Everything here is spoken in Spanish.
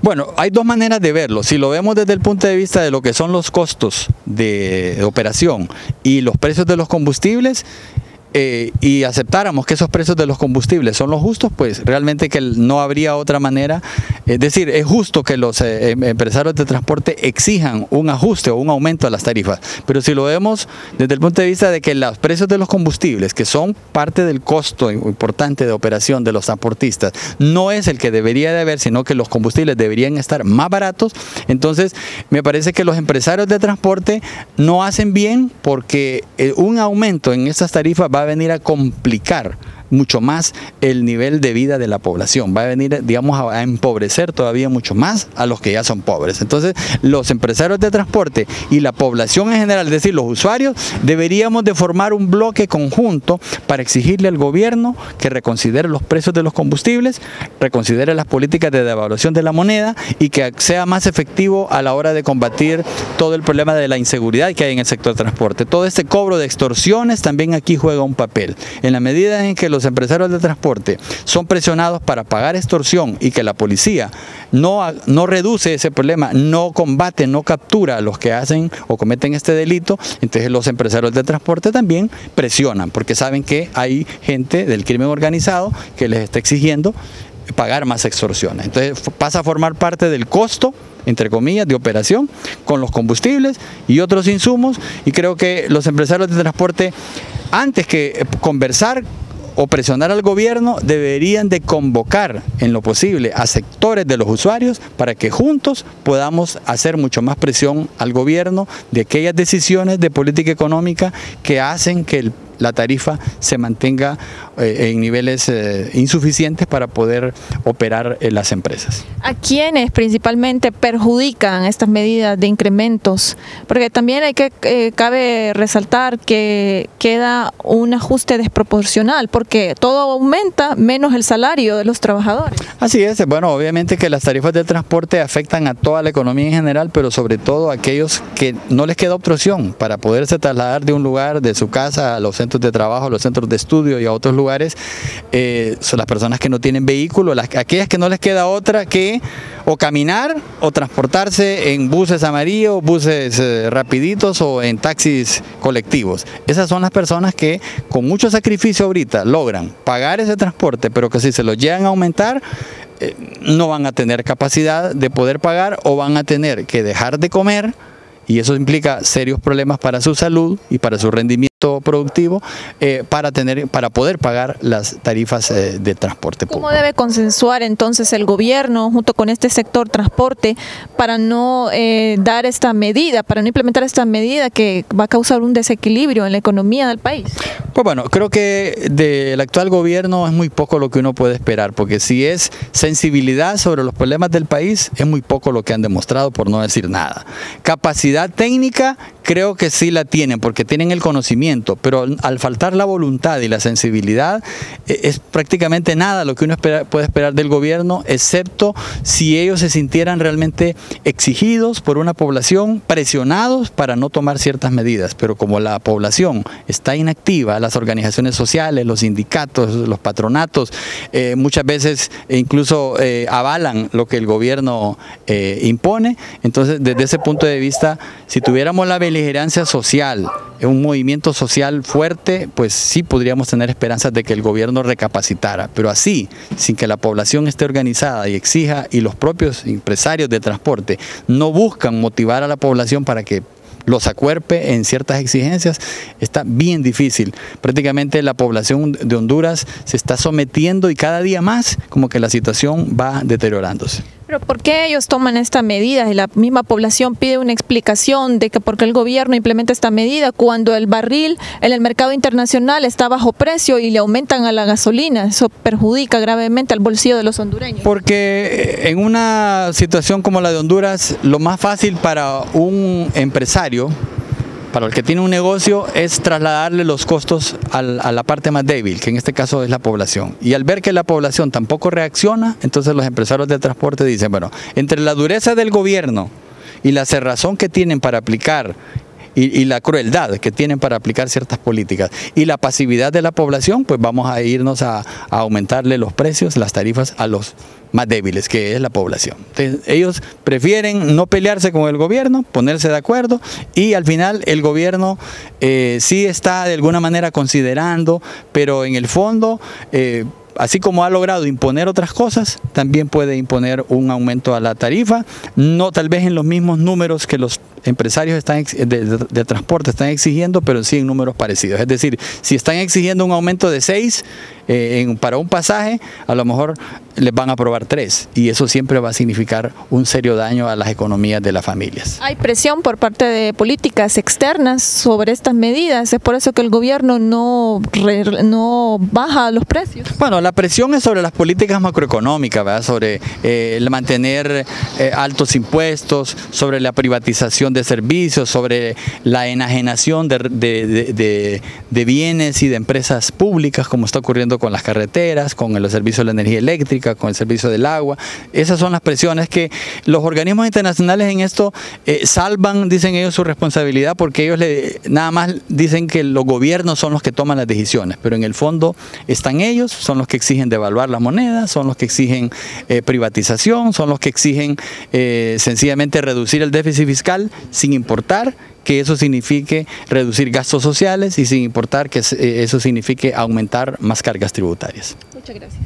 Bueno, hay dos maneras de verlo. Si lo vemos desde el punto de vista de lo que son los costos de operación y los precios de los combustibles, y aceptáramos que esos precios de los combustibles son los justos, pues realmente que no habría otra manera. Es decir, es justo que los empresarios de transporte exijan un ajuste o un aumento a las tarifas, pero si lo vemos desde el punto de vista de que los precios de los combustibles, que son parte del costo importante de operación de los transportistas, no es el que debería de haber, sino que los combustibles deberían estar más baratos, entonces me parece que los empresarios de transporte no hacen bien, porque un aumento en estas tarifas va a venir a complicar mucho más el nivel de vida de la población, va a venir, digamos, a empobrecer todavía mucho más a los que ya son pobres. Entonces, los empresarios de transporte y la población en general, es decir, los usuarios, deberíamos de formar un bloque conjunto para exigirle al gobierno que reconsidere los precios de los combustibles, reconsidere las políticas de devaluación de la moneda y que sea más efectivo a la hora de combatir todo el problema de la inseguridad que hay en el sector de transporte. Todo este cobro de extorsiones también aquí juega un papel. En la medida en que los empresarios de transporte son presionados para pagar extorsión y que la policía no reduce ese problema, no combate, no captura a los que hacen o cometen este delito, entonces los empresarios de transporte también presionan, porque saben que hay gente del crimen organizado que les está exigiendo pagar más extorsiones. Entonces pasa a formar parte del costo, entre comillas, de operación con los combustibles y otros insumos, y creo que los empresarios de transporte, antes que conversar o presionar al gobierno, deberían de convocar en lo posible a sectores de los usuarios para que juntos podamos hacer mucho más presión al gobierno de aquellas decisiones de política económica que hacen que la tarifa se mantenga en niveles insuficientes para poder operar las empresas. ¿A quiénes principalmente perjudican estas medidas de incrementos? Porque también cabe resaltar que queda un ajuste desproporcional, porque todo aumenta menos el salario de los trabajadores. Así es, bueno, obviamente que las tarifas de transporte afectan a toda la economía en general, pero sobre todo a aquellos que no les queda opción para poderse trasladar de un lugar, de su casa, a los centros de trabajo, a los centros de estudio y a otros lugares. Son las personas que no tienen vehículo, aquellas que no les queda otra que o caminar o transportarse en buses amarillos, buses rapiditos o en taxis colectivos. Esas son las personas que con mucho sacrificio ahorita logran pagar ese transporte, pero que si se lo llegan a aumentar, no van a tener capacidad de poder pagar o van a tener que dejar de comer, y eso implica serios problemas para su salud y para su rendimiento productivo, para poder pagar las tarifas de transporte público. ¿Cómo debe consensuar entonces el gobierno junto con este sector transporte para no dar esta medida, para no implementar esta medida que va a causar un desequilibrio en la economía del país? Pues bueno, creo que del actual gobierno es muy poco lo que uno puede esperar, porque si es sensibilidad sobre los problemas del país, es muy poco lo que han demostrado, por no decir nada. Capacidad técnica, creo que sí la tienen, porque tienen el conocimiento, pero al faltar la voluntad y la sensibilidad, es prácticamente nada lo que uno puede esperar del gobierno, excepto si ellos se sintieran realmente exigidos por una población, presionados para no tomar ciertas medidas. Pero como la población está inactiva, las organizaciones sociales, los sindicatos, los patronatos, muchas veces incluso avalan lo que el gobierno impone. Entonces, desde ese punto de vista, si tuviéramos la beligerancia social, un movimiento social fuerte, pues sí podríamos tener esperanzas de que el gobierno recapacitara, pero así, sin que la población esté organizada y exija, y los propios empresarios de transporte no buscan motivar a la población para que los acuerpe en ciertas exigencias, está bien difícil. Prácticamente la población de Honduras se está sometiendo y cada día más como que la situación va deteriorándose. Pero ¿por qué ellos toman esta medida? Y la misma población pide una explicación de que por qué el gobierno implementa esta medida cuando el barril en el mercado internacional está bajo precio y le aumentan a la gasolina. Eso perjudica gravemente al bolsillo de los hondureños. Porque en una situación como la de Honduras, lo más fácil para un empresario, para el que tiene un negocio, es trasladarle los costos a la parte más débil, que en este caso es la población. Y al ver que la población tampoco reacciona, entonces los empresarios de transporte dicen, bueno, entre la dureza del gobierno y la cerrazón que tienen para aplicar y la crueldad que tienen para aplicar ciertas políticas y la pasividad de la población, pues vamos a irnos a aumentarle los precios, las tarifas a los más débiles, que es la población. Entonces, ellos prefieren no pelearse con el gobierno, ponerse de acuerdo, y al final el gobierno sí está de alguna manera considerando, pero en el fondo, así como ha logrado imponer otras cosas, también puede imponer un aumento a la tarifa, no tal vez en los mismos números que los empresarios de transporte están exigiendo, pero sí en números parecidos. Es decir, si están exigiendo un aumento de 6 para un pasaje, a lo mejor les van a aprobar 3, y eso siempre va a significar un serio daño a las economías de las familias. Hay presión por parte de políticas externas sobre estas medidas, es por eso que el gobierno no baja los precios. Bueno, la presión es sobre las políticas macroeconómicas, ¿verdad? Sobre el mantener altos impuestos, sobre la privatización de servicios, sobre la enajenación de bienes y de empresas públicas, como está ocurriendo con las carreteras, con el servicio de la energía eléctrica, con el servicio del agua. Esas son las presiones que los organismos internacionales en esto salvan, dicen ellos, su responsabilidad, porque ellos nada más dicen que los gobiernos son los que toman las decisiones, pero en el fondo están ellos, son los que exigen devaluar las monedas, son los que exigen privatización, son los que exigen sencillamente reducir el déficit fiscal, sin importar que eso signifique reducir gastos sociales y sin importar que eso signifique aumentar más cargas tributarias. Muchas gracias.